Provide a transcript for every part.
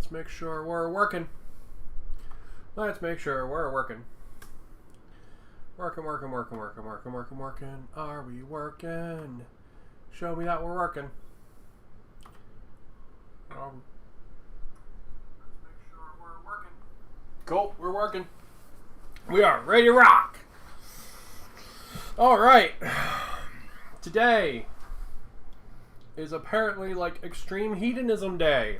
Let's make sure we're working. Let's make sure we're working. Working. Are we working? Show me that we're working. Let's make sure we're working. Cool, we're working. We are ready to rock. All right. Today is apparently like Extreme Hedonism Day.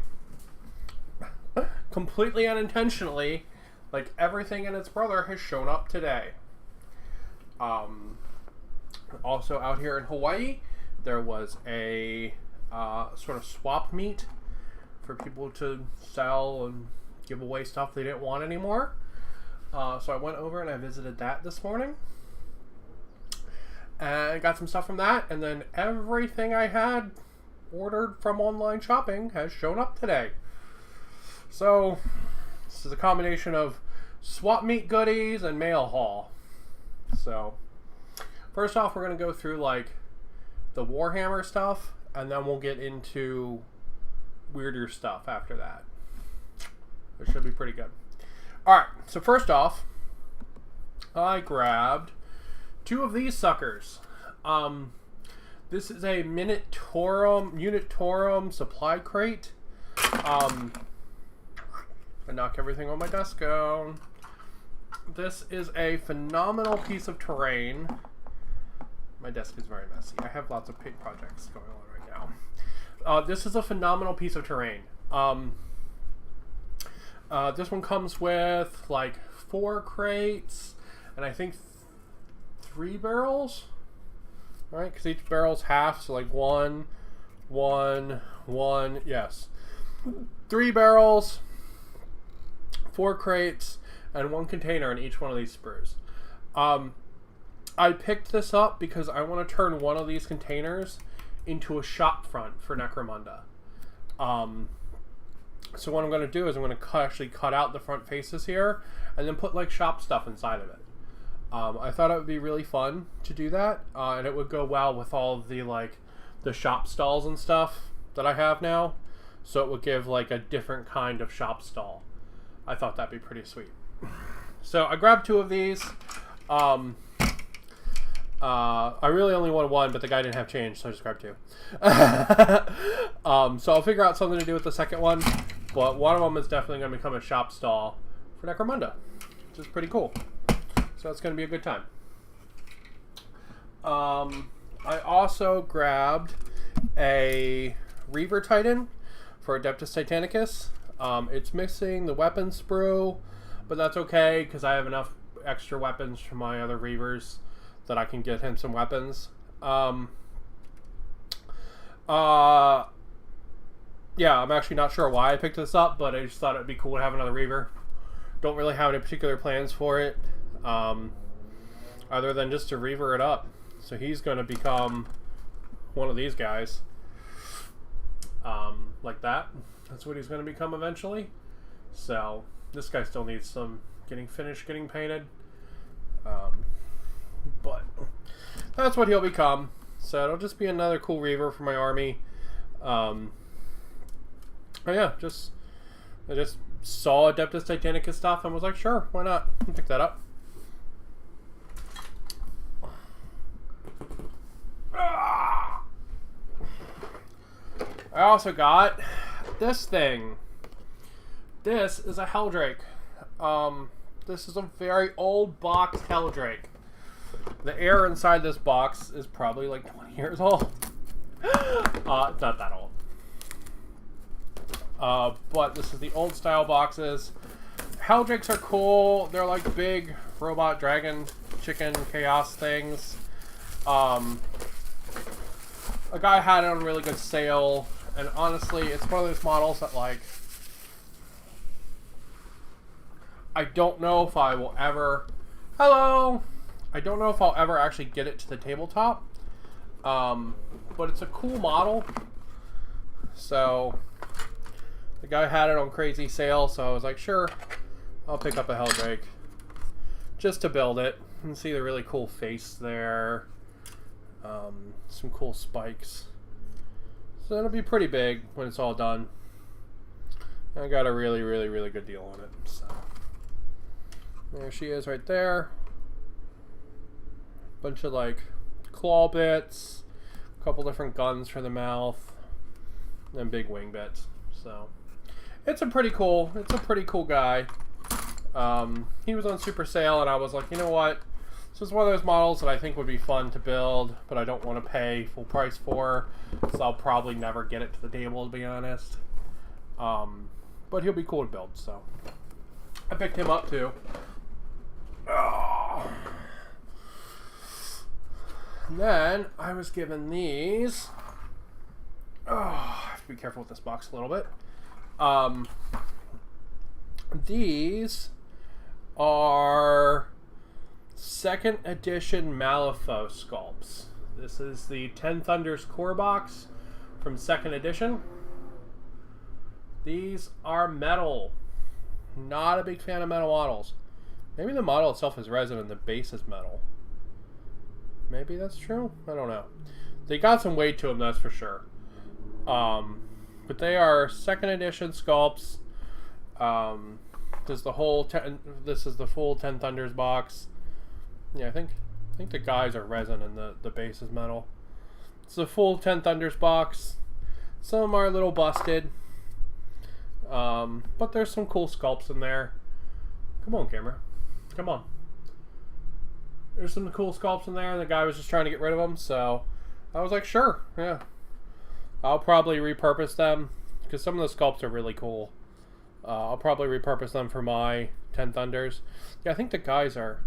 Completely unintentionally, like everything and its brother has shown up today. Also out here in Hawaii, there was a sort of swap meet for people to sell and give away stuff they didn't want anymore. So I went over and I visited that this morning. And got some stuff from that. And then everything I had ordered from online shopping has shown up today. So this is a combination of swap meet goodies and mail haul. So first off, we're going to go through like the Warhammer stuff. And then we'll get into weirder stuff after that. It should be pretty good. Alright, so first off, I grabbed 2 of these suckers. This is a Unitorum supply crate. I knock everything on my desk down. This is a phenomenal piece of terrain. My desk is very messy. I have lots of paint projects going on right now. This is a phenomenal piece of terrain. This one comes with like 4 crates and I think 3 barrels, right? Because each barrel's half, so like 1, yes. 3 barrels, 4 crates, and 1 container in each one of these sprues. I picked this up because I want to turn one of these containers into a shop front for Necromunda. So what I'm going to do is I'm going to actually cut out the front faces here and then put like shop stuff inside of it. I thought it would be really fun to do that, and it would go well with all of the like the shop stalls and stuff that I have now. So it would give like a different kind of shop stall. I thought that'd be pretty sweet. So I grabbed 2 of these. I really only wanted 1, but the guy didn't have change, so I just grabbed 2. So I'll figure out something to do with the second one, but one of them is definitely going to become a shop stall for Necromunda, which is pretty cool. So it's going to be a good time. I also grabbed a Reaver Titan for Adeptus Titanicus. It's missing the weapon sprue, but that's okay because I have enough extra weapons from my other Reavers that I can get him some weapons. Yeah, I'm actually not sure why I picked this up, but I just thought it'd be cool to have another Reaver. Don't really have any particular plans for it, other than just to Reaver it up. So he's going to become one of these guys, like that. That's what he's going to become eventually. So this guy still needs some getting painted. But that's what he'll become. So it'll just be another cool Reaver for my army. Oh yeah, I just saw Adeptus Titanicus stuff and was like, sure, why not? I'll pick that up. I also got this thing. This is a Helldrake. This is a very old boxed Helldrake. The air inside this box is probably like 20 years old. It's not that old. But this is the old style boxes. Helldrakes are cool. They're like big robot dragon chicken chaos things. A guy had it on a really good sale, and honestly, it's one of those models that like I don't know if I will ever. Hello. I don't know if I'll ever actually get it to the tabletop, but it's a cool model. So the guy had it on crazy sale, so I was like, sure, I'll pick up a Helldrake just to build it and see the really cool face there. Some cool spikes. So it'll be pretty big when it's all done. I got a really, really, really good deal on it. So there she is right there. Bunch of like claw bits, a couple different guns for the mouth, and big wing bits. So it's a pretty cool guy. He was on super sale, and I was like, you know what? This is one of those models that I think would be fun to build, but I don't want to pay full price for, so I'll probably never get it to the table, to be honest. But he'll be cool to build, so I picked him up too. Oh. And then I was given these. Oh, I have to be careful with this box a little bit. These are 2nd edition Malifaux sculpts. This is the 10 Thunders core box from 2nd edition. These are metal. Not a big fan of metal models. Maybe the model itself is resin and the base is metal. Maybe that's true? I don't know. They got some weight to them, that's for sure. But they are 2nd edition sculpts. This is the full 10 Thunders box. Yeah, I think the guys are resin and the base is metal. It's the full 10 Thunders box. Some of them are a little busted. But there's some cool sculpts in there. Come on, camera. Come on. There's some cool sculpts in there, and the guy was just trying to get rid of them, so I was like, sure, yeah. I'll probably repurpose them, because some of the sculpts are really cool. I'll probably repurpose them for my 10 Thunders. Yeah, I think the guys are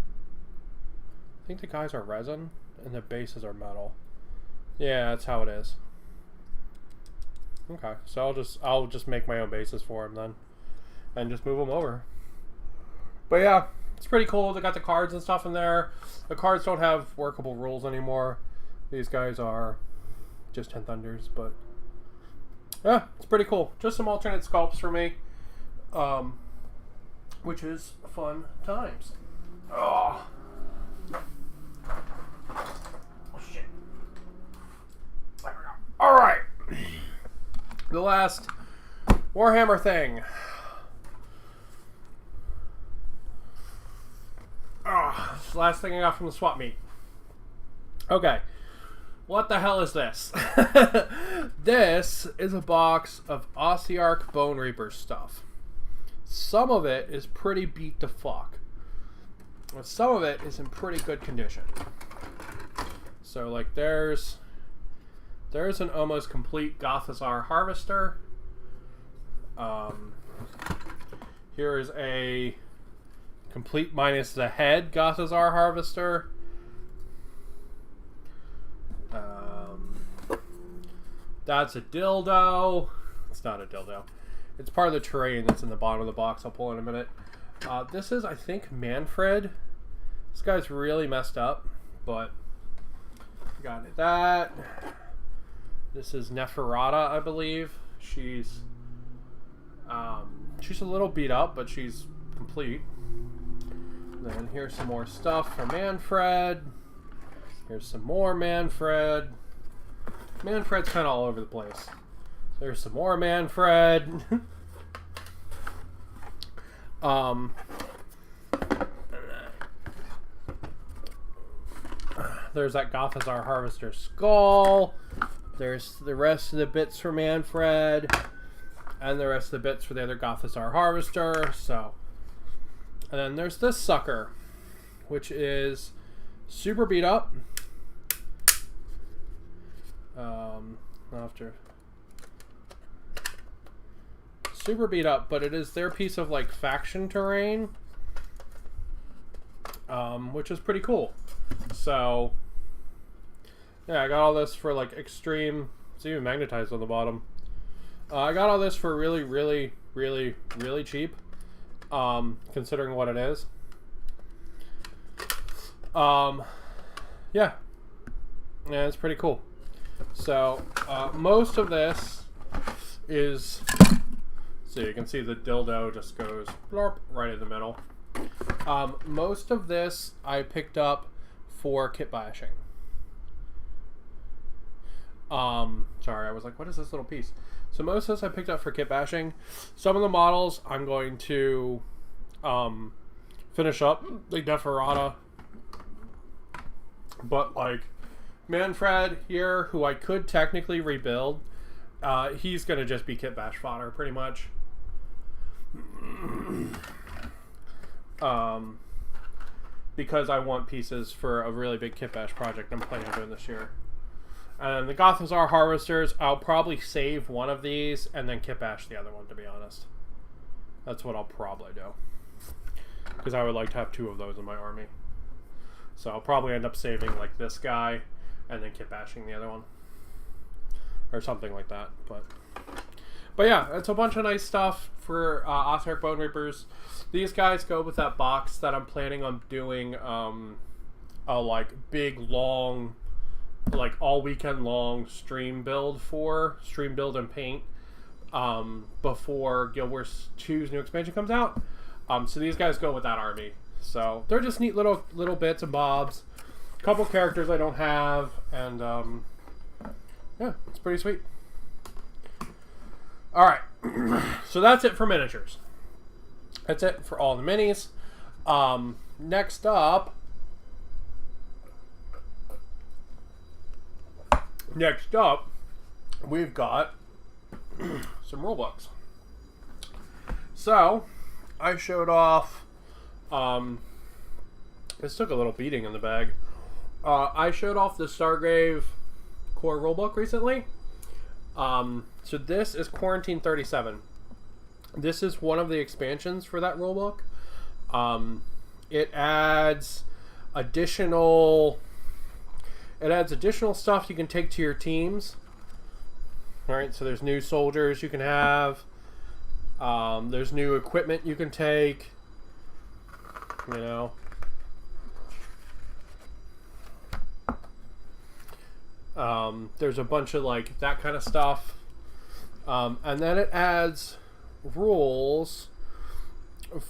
resin, and the bases are metal. Yeah, that's how it is. Okay, so I'll just make my own bases for them then, and just move them over. But yeah, it's pretty cool. They got the cards and stuff in there. The cards don't have workable rules anymore. These guys are just 10 Thunders, but yeah, it's pretty cool. Just some alternate sculpts for me, which is fun times. Oh, shit. There we go. All right. The last Warhammer thing. Last thing I got from the swap meet. Okay. What the hell is this? This is a box of Ossiarch Bone Reaper stuff. Some of it is pretty beat to fuck. But some of it is in pretty good condition. So like there's an almost complete Gothazar Harvester. Here is a complete minus the head Gothazar Harvester. That's a dildo. It's not a dildo. It's part of the terrain that's in the bottom of the box. I'll pull in a minute. This is, I think, Manfred. This guy's really messed up, but got that. This is Neferata, I believe. She's a little beat up, but she's complete. Then here's some more stuff for Manfred. Here's some more Manfred. Manfred's kind of all over the place. There's some more Manfred. There's that Gothazar Harvester skull. There's the rest of the bits for Manfred. And the rest of the bits for the other Gothazar Harvester. So, and then there's this sucker, which is super beat up. Super beat up, but it is their piece of like faction terrain, which is pretty cool. So yeah, I got all this for like extreme. It's even magnetized on the bottom. I got all this for really, really, really, really cheap, considering what it is. Yeah, it's pretty cool. So most of this is, so you can see the dildo just goes blorp right in the middle. Most of this I picked up for kit bashing. Sorry, I was like, what is this little piece? So most of this I picked up for kit bashing. Some of the models I'm going to finish up, like Neferata. But like Manfred here, who I could technically rebuild, he's going to just be kit bash fodder pretty much. Because I want pieces for a really big kit bash project I'm planning on doing this year. And the Gothazar Harvesters, I'll probably save one of these and then kit bash the other one, to be honest. That's what I'll probably do. Because I would like to have 2 of those in my army. So I'll probably end up saving like this guy and then kit bashing the other one. Or something like that. But yeah, it's a bunch of nice stuff for Otheric Bone Reapers. These guys go with that box that I'm planning on doing a like big long, like all weekend long stream build and paint before Guild Wars 2's new expansion comes out. So these guys go with that army. So they're just neat little bits and bobs. A couple characters I don't have, and yeah, it's pretty sweet. Alright, so that's it for miniatures. That's it for all the minis. Next up, we've got some rulebooks. So, I showed off, this took a little beating in the bag. I showed off the Stargrave core rulebook recently. So this is Quarantine 37. This is one of the expansions for that rulebook. It adds additional stuff you can take to your teams. Alright, so there's new soldiers you can have. There's new equipment you can take. You know. There's a bunch of like that kind of stuff. And then it adds rules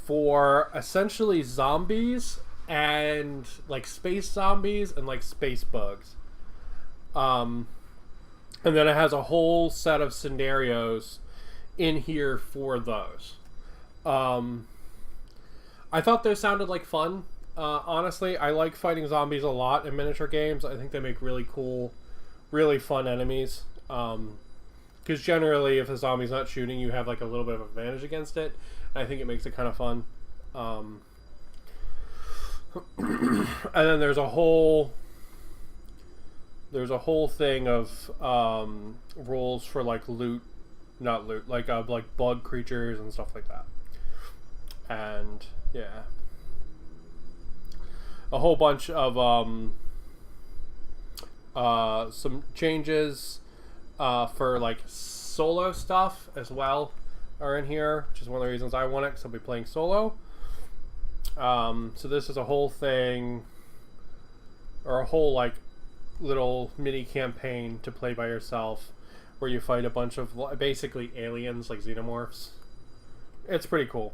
for essentially zombies and like space zombies and like space bugs. And then it has a whole set of scenarios in here for those. I thought those sounded like fun. Honestly, I like fighting zombies a lot in miniature games. I think they make really cool, really fun enemies. Because generally, if a zombie's not shooting, you have like a little bit of advantage against it. And I think it makes it kind of fun. And then there's a whole thing of rules for like like bug creatures and stuff like that. And yeah, a whole bunch of some changes for like solo stuff as well are in here, which is one of the reasons I want it, because I'll be playing solo. So this is a whole thing, or a whole like little mini campaign to play by yourself, where you fight a bunch of basically aliens like xenomorphs. It's pretty cool.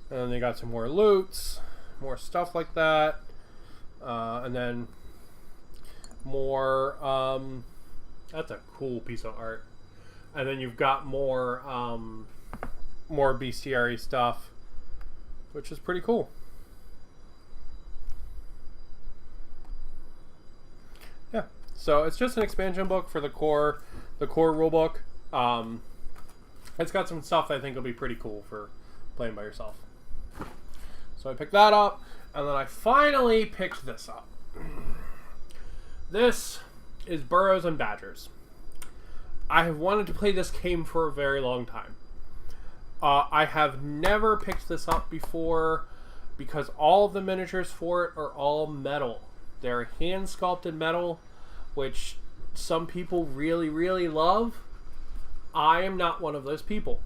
And then they got some more loots, more stuff like that, and then more. That's a cool piece of art. And then you've got more bestiary stuff, which is pretty cool. Yeah, so it's just an expansion book for the core rulebook. It's got some stuff that I think will be pretty cool for playing by yourself. So I picked that up, and then I finally picked this up. This is Burrows and Badgers. I have wanted to play this game for a very long time. I have never picked this up before because all of the miniatures for it are all metal. They're hand sculpted metal, which some people really, really love. I am not one of those people.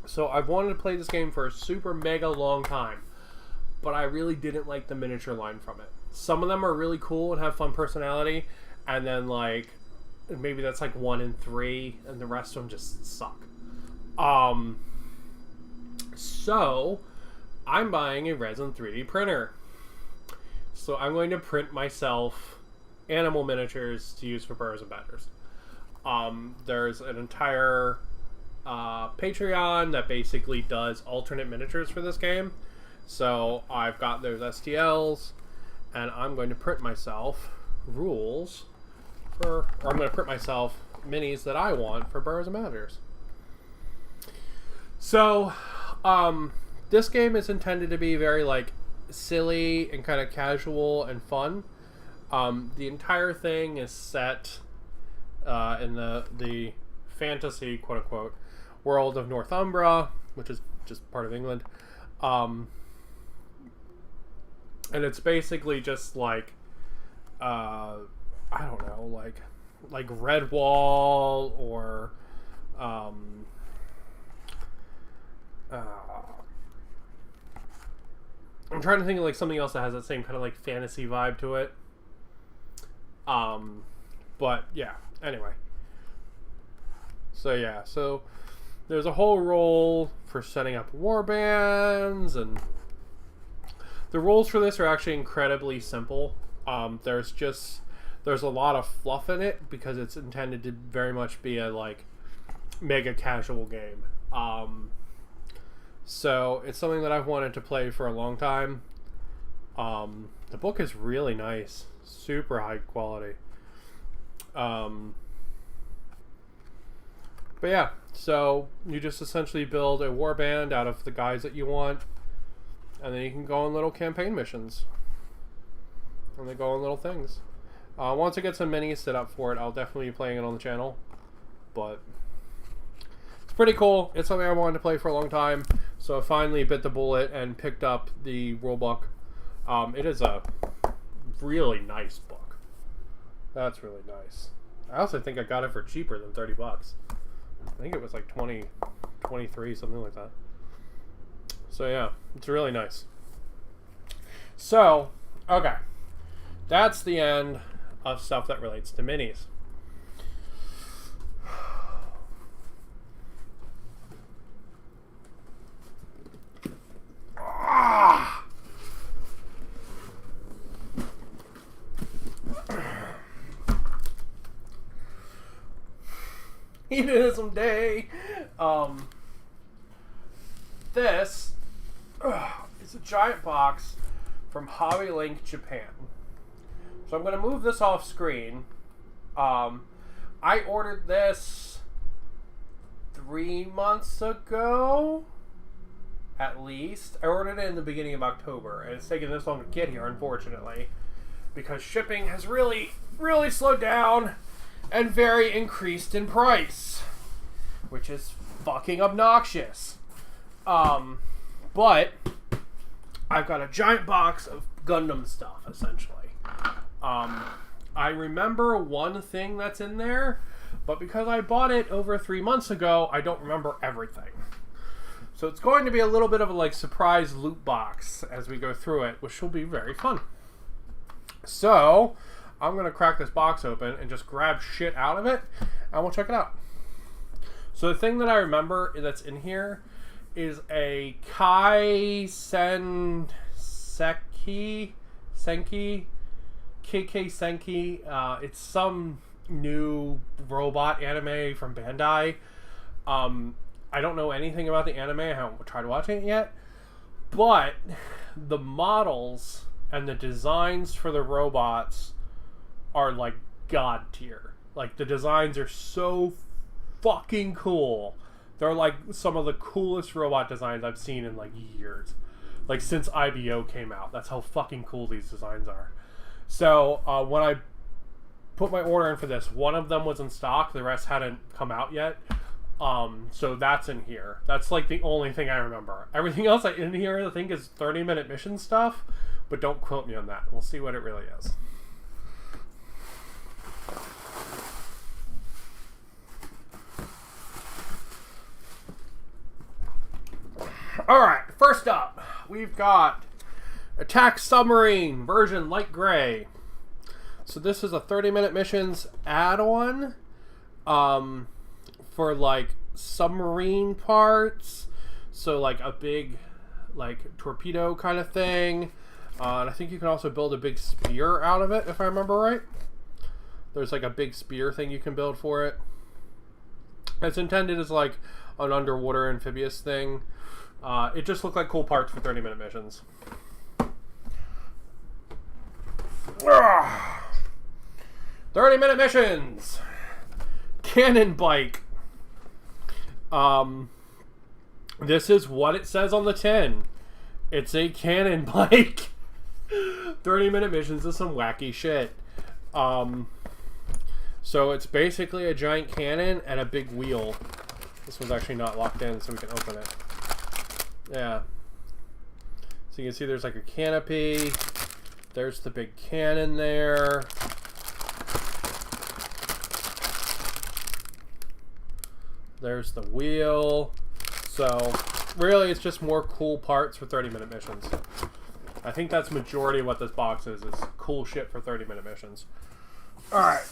So I've wanted to play this game for a super mega long time, but I really didn't like the miniature line from it. Some of them are really cool and have fun personality, and then like maybe that's like 1 in 3, and the rest of them just suck. So I'm buying a resin 3D printer. So I'm going to print myself animal miniatures to use for Burrows and Badgers. There's an entire Patreon that basically does alternate miniatures for this game. So I've got those STLs, and I'm going to print myself rules or I'm going to print myself minis that I want for Burrows and Managers. So, this game is intended to be very, like, silly and kind of casual and fun. The entire thing is set in the fantasy, quote-unquote, world of Northumbria, which is just part of England. And it's basically just, like, I don't know, like Redwall or, I'm trying to think of like something else that has that same kind of like fantasy vibe to it. But yeah, anyway. So there's a whole role for setting up war bands, and the rules for this are actually incredibly simple. There's a lot of fluff in it because it's intended to very much be a like mega casual game. So it's something that I've wanted to play for a long time. The book is really nice, super high quality. But yeah, so you just essentially build a warband out of the guys that you want, and then you can go on little campaign missions, and they go on little things. Once I get some minis set up for it, I'll definitely be playing it on the channel. But it's pretty cool. It's something I wanted to play for a long time, so I finally bit the bullet and picked up the rulebook. It is a really nice book. That's really nice. I also think I got it for cheaper than $30. I think it was like 20, 23, something like that. So yeah, it's really nice. So, okay. That's the end of stuff that relates to minis. Hedonism Day. This is a giant box from Hobby Link Japan. So I'm going to move this off screen. I ordered this 3 months ago, at least. I ordered it in the beginning of October, and it's taken this long to get here, unfortunately, because shipping has really, really slowed down and very increased in price, which is fucking obnoxious. But I've got a giant box of Gundam stuff, essentially. I remember one thing that's in there, but because I bought it over 3 months ago, I don't remember everything. So it's going to be a little bit of a like surprise loot box as we go through it, which will be very fun. So I'm going to crack this box open and just grab shit out of it, and we'll check it out. So the thing that I remember that's in here is a Kai Senki KK Senki. It's some new robot anime from Bandai. I don't know anything about the anime. I haven't tried watching it yet. But the models and the designs for the robots are like god tier. Like the designs are so fucking cool. They're like some of the coolest robot designs I've seen in like years. Like since IBO came out. That's how fucking cool these designs are. So when I put my order in for this, one of them was in stock. The rest hadn't come out yet. So that's in here. That's like the only thing I remember. Everything else in here I think is 30-minute mission stuff. But don't quote me on that. We'll see what it really is. Alright, first up, we've got Attack Submarine version light gray. So this is a 30-minute missions add-on for like submarine parts. So like a big like torpedo kind of thing. And I think you can also build a big spear out of it, if I remember right. There's like a big spear thing you can build for it. It's intended as like an underwater amphibious thing. It just looked like cool parts for 30-minute missions. 30-minute missions. Cannon bike. This is what it says on the tin. It's a cannon bike. 30-minute missions is some wacky shit. So it's basically a giant cannon and a big wheel. This one's actually not locked in, so we can open it. Yeah. So you can see there's like a canopy. There's the big cannon there. There's the wheel. So really it's just more cool parts for 30-minute missions. I think that's majority of what this box is cool shit for 30-minute missions. Alright.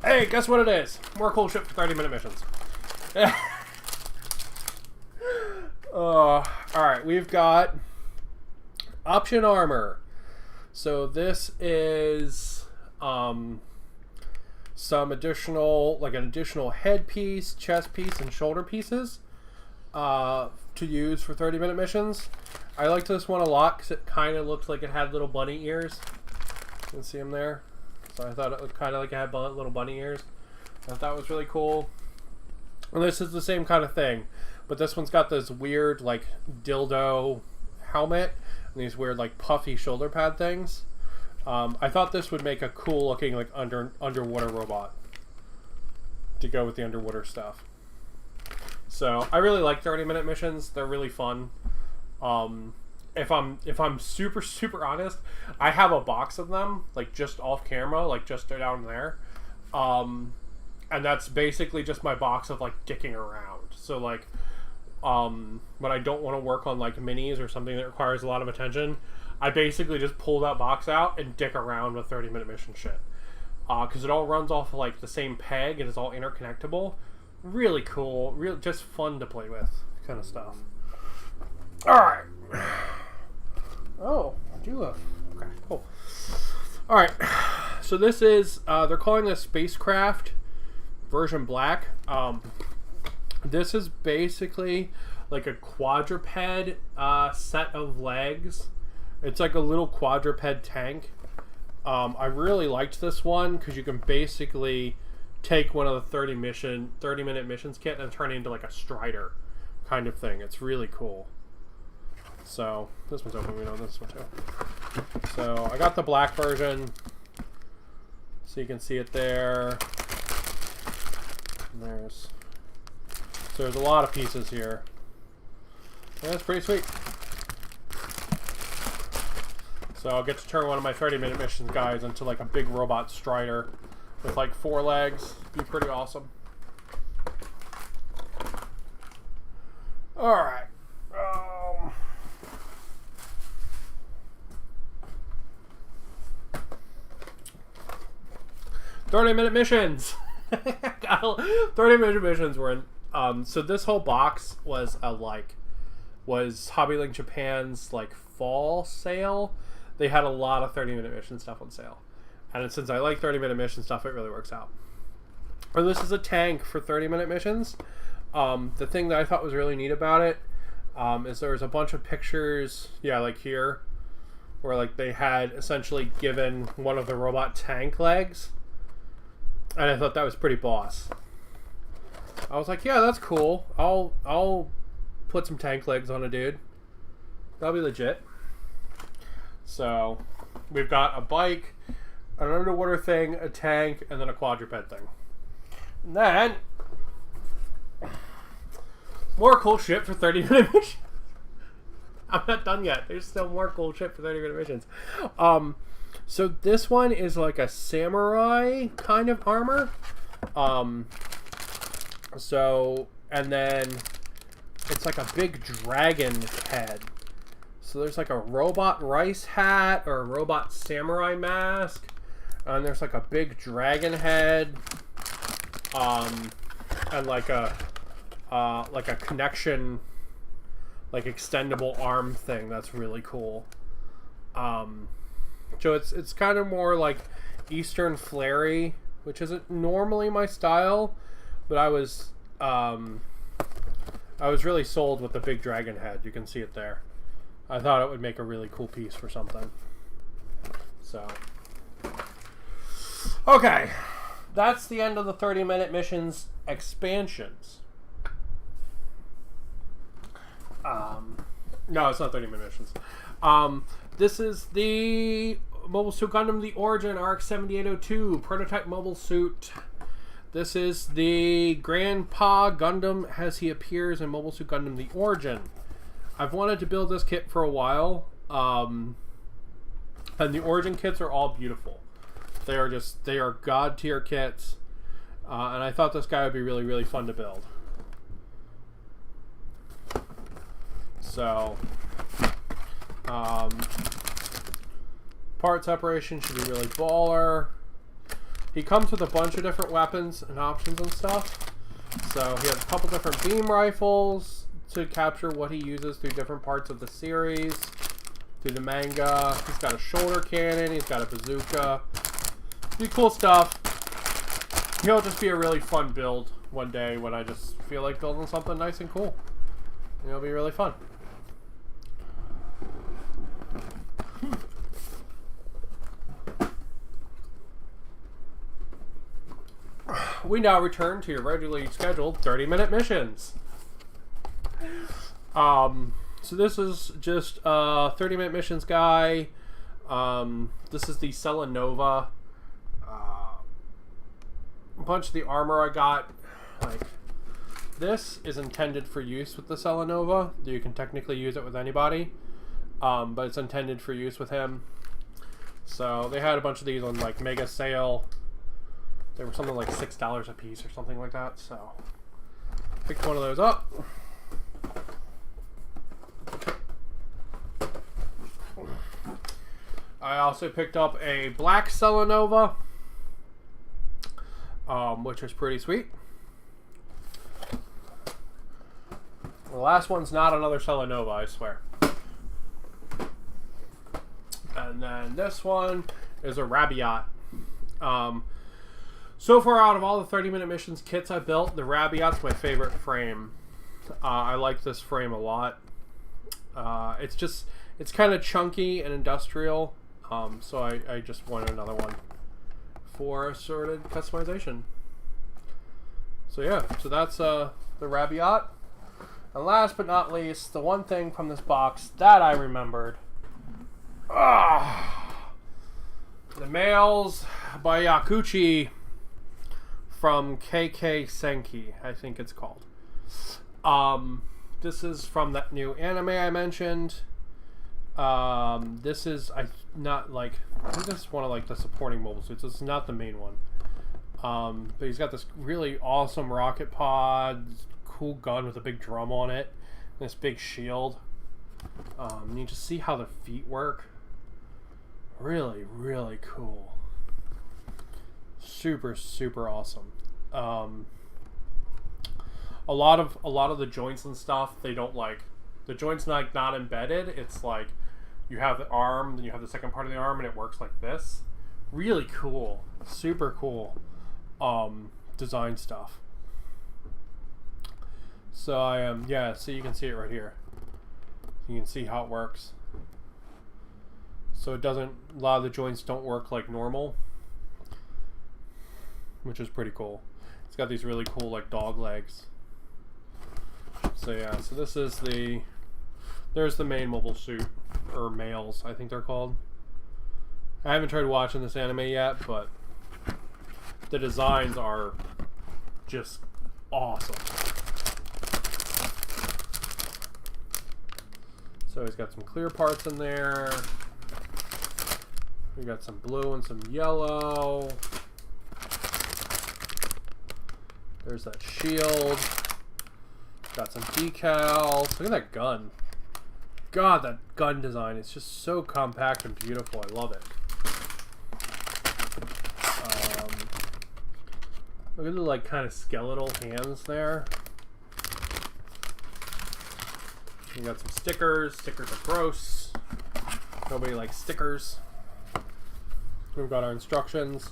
Hey, guess what it is? More cool shit for 30-minute missions. Alright, we've got option armor. So this is some additional, like an additional headpiece, chest piece, and shoulder pieces to use for 30-minute missions. I liked this one a lot because it kind of looked like it had little bunny ears. You can see them there. So I thought it looked kind of like it had little bunny ears. I thought that was really cool. And this is the same kind of thing, but this one's got this weird like dildo helmet and these weird like puffy shoulder pad things. I thought this would make a cool looking like underwater robot to go with the underwater stuff. So I really like 30-minute missions. They're really fun. If I'm super honest, I have a box of them, like just off camera, like just down there. And that's basically just my box of like dicking around. So like, when I don't want to work on like minis or something that requires a lot of attention, I basically just pull that box out and dick around with 30-minute mission shit. Because it all runs off of like the same peg and it's all interconnectable. Really cool, just fun to play with kind of stuff. Alright. Oh, I do have. Okay, cool. Alright. So this is, they're calling this Spacecraft version black. This is basically like a quadruped set of legs. It's like a little quadruped tank. I really liked this one because you can basically take one of the 30-minute missions kit and turn it into like a Strider kind of thing. It's really cool. So this one's open. We know this one too. So I got the black version, so you can see it there. And there's a lot of pieces here. Yeah, that's pretty sweet. So I'll get to turn one of my 30-minute missions guys into like a big robot Strider with like 4 legs. Be pretty awesome. Alright. 30-minute missions! 30-minute missions were in... so this whole box was Hobbylink Japan's like fall sale. They had a lot of 30-minute mission stuff on sale. And since I like 30-minute mission stuff, it really works out. And this is a tank for 30-minute missions. The thing that I thought was really neat about it is there was a bunch of pictures, yeah, like here, where like they had essentially given one of the robot tank legs. And I thought that was pretty boss. I was like, yeah, that's cool. I'll put some tank legs on a dude. That'll be legit. So we've got a bike, an underwater thing, a tank, and then a quadruped thing. And then more cool shit for 30-minute missions. I'm not done yet. There's still more cool shit for 30-minute missions. So this one is like a samurai kind of armor. And then it's like a big dragon head. So there's like a robot rice hat or a robot samurai mask. And there's like a big dragon head. And like a connection, like extendable arm thing that's really cool. So it's kind of more like Eastern Flary, which isn't normally my style, but I was really sold with the big dragon head. You can see it there. I thought it would make a really cool piece for something. So, okay, that's the end of the 30-minute missions expansions. No, it's not 30-minute missions. This is the Mobile Suit Gundam The Origin RX-7802 prototype mobile suit. This is the Grandpa Gundam as he appears in Mobile Suit Gundam The Origin. I've wanted to build this kit for a while, and the Origin kits are all beautiful. They are god tier kits, and I thought this guy would be really, really fun to build. So, part separation should be really baller. He comes with a bunch of different weapons and options and stuff. So he has a couple different beam rifles to capture what he uses through different parts of the series, through the manga. He's got a shoulder cannon. He's got a bazooka. Pretty cool stuff. He'll just be a really fun build one day when I just feel like building something nice and cool. And it'll be really fun. We now return to your regularly scheduled 30-minute missions. So this is just a 30-minute missions guy. This is the Selenova. A bunch of the armor I got. Like, this is intended for use with the Selenova. You can technically use it with anybody, but it's intended for use with him. So they had a bunch of these on like mega sale. They were something like $6 a piece or something like that. So picked one of those up. I also picked up a black Selenova, which is pretty sweet. The last one's not another Selenova, I swear. And then this one is a Rabiat. So far out of all the 30-minute missions kits I built, the Rabiat's my favorite frame. I like this frame a lot. It's kind of chunky and industrial, so I just wanted another one for assorted customization. So yeah, so that's the Rabiat. And last but not least, the one thing from this box that I remembered. The Males by Yakuchi from KK Senki, I think it's called. This is from that new anime I mentioned. This is I think this is one of like the supporting mobile suits. This is not the main one. But he's got this really awesome rocket pod, cool gun with a big drum on it, and this big shield. And you just see how the feet work. Really, really cool. Super, super awesome. A lot of the joints and stuff, they don't like the joints not embedded. It's like you have the arm, then you have the second part of the arm, and it works like this. Really cool, super cool design stuff. So I am so you can see it right here. You can see how it works. So it doesn't, a lot of the joints don't work like normal, which is pretty cool. It's got these really cool like dog legs. So yeah, so this is there's the main mobile suit, or males, I think they're called. I haven't tried watching this anime yet, but the designs are just awesome. So he's got some clear parts in there. We got some blue and some yellow. There's that shield. Got some decals. Look at that gun. God, that gun design is just so compact and beautiful. I love it. Look at the like kind of skeletal hands there. You got some stickers. Stickers are gross. Nobody likes stickers. We've got our instructions.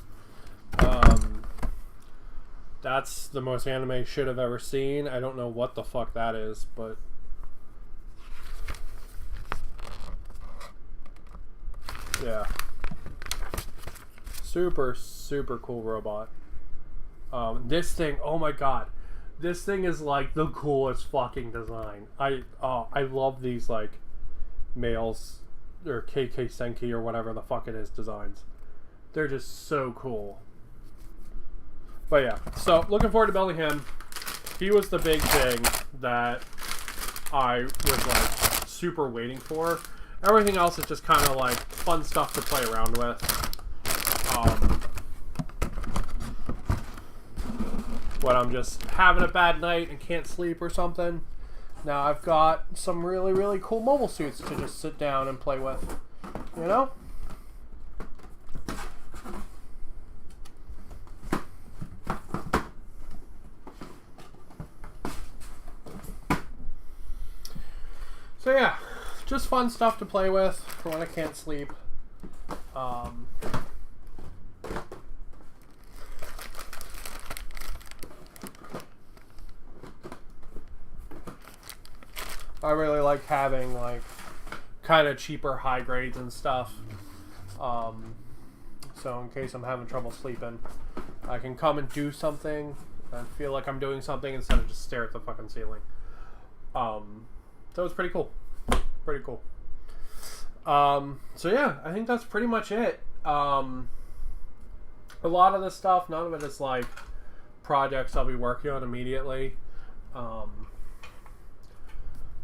That's the most anime shit I've ever seen. I don't know what the fuck that is, but yeah. Super, super cool robot. This thing, oh my god. This thing is like the coolest fucking design. I love these like males or KK Senki or whatever the fuck it is designs. They're just so cool. But yeah, so looking forward to building him. He was the big thing that I was like super waiting for. Everything else is just kind of like fun stuff to play around with. When I'm just having a bad night and can't sleep or something. Now I've got some really, really cool mobile suits to just sit down and play with. You know? So yeah, just fun stuff to play with for when I can't sleep. I really like having like kind of cheaper high grades and stuff. So in case I'm having trouble sleeping, I can come and do something and feel like I'm doing something instead of just stare at the fucking ceiling. So it's pretty cool. Pretty cool. So yeah, I think that's pretty much it. A lot of this stuff, none of it is like projects I'll be working on immediately.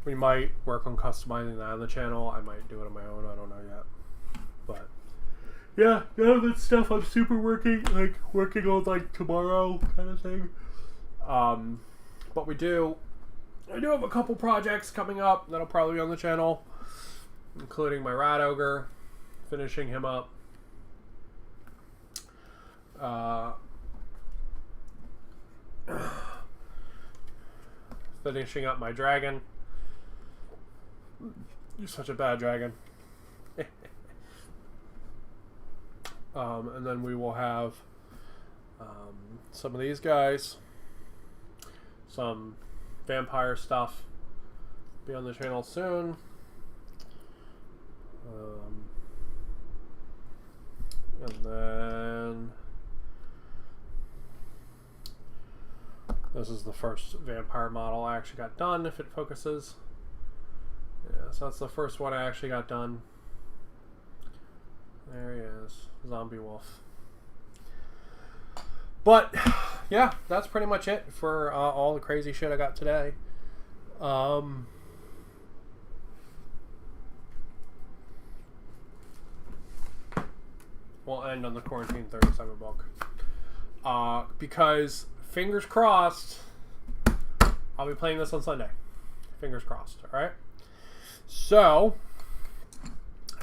We might work on customizing that on the channel. I might do it on my own. I don't know yet. But yeah, none of that stuff I'm super working on like tomorrow kind of thing. But I do have a couple projects coming up that'll probably be on the channel, including my Rat Ogre, finishing him up. Finishing up my dragon. You're such a bad dragon. And then we will have some of these guys, some vampire stuff be on the channel soon. And then this is the first vampire model I actually got done, if it focuses. Yeah, so that's the first one I actually got done. There he is, zombie wolf. But yeah, that's pretty much it for all the crazy shit I got today. We'll end on the Quarantine 37 book. Because, fingers crossed, I'll be playing this on Sunday. Fingers crossed, alright? So,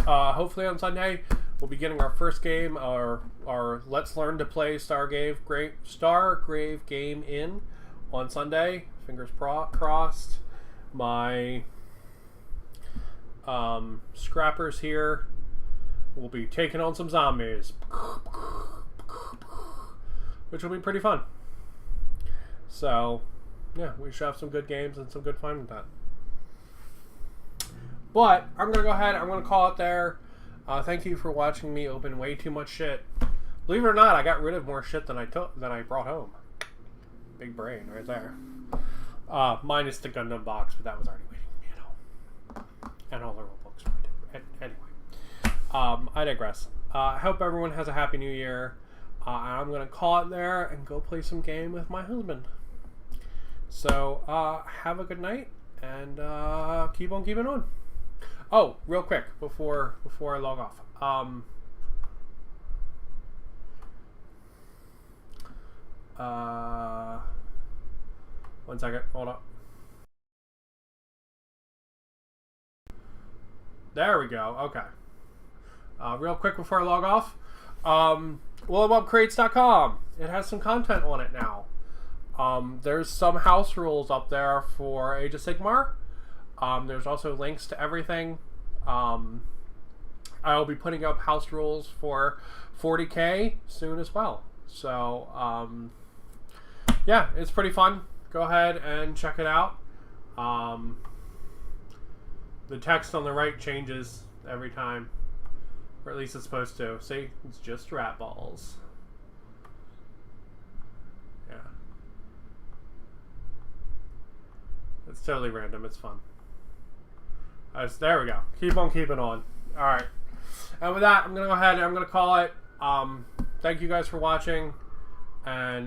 hopefully on Sunday, we'll be getting our first game, our Let's Learn to Play Stargrave game in on Sunday. Fingers crossed. My scrappers here will be taking on some zombies, which will be pretty fun. So, yeah, we should have some good games and some good fun with that. But I'm gonna go ahead. I'm gonna call it there. Thank you for watching me open way too much shit. Believe it or not, I got rid of more shit than I brought home. Big brain right there. Minus the Gundam box, but that was already waiting, you know. And all the rule books. Anyway, I digress. I hope everyone has a happy new year. I'm gonna call it there and go play some game with my husband. So have a good night and keep on keeping on. Oh, real quick before I log off. One second, hold up. There we go. Okay. Real quick before I log off. WilliamUpCrates.com. It has some content on it now. There's some house rules up there for Age of Sigmar. There's also links to everything. I'll be putting up house rules for 40K soon as well. So, yeah, it's pretty fun. Go ahead and check it out. The text on the right changes every time. Or at least it's supposed to. See? It's just rat balls. Yeah. It's totally random. It's fun. There we go. Keep on keeping on. Alright. And with that, I'm going to go ahead and I'm going to call it. Thank you guys for watching. And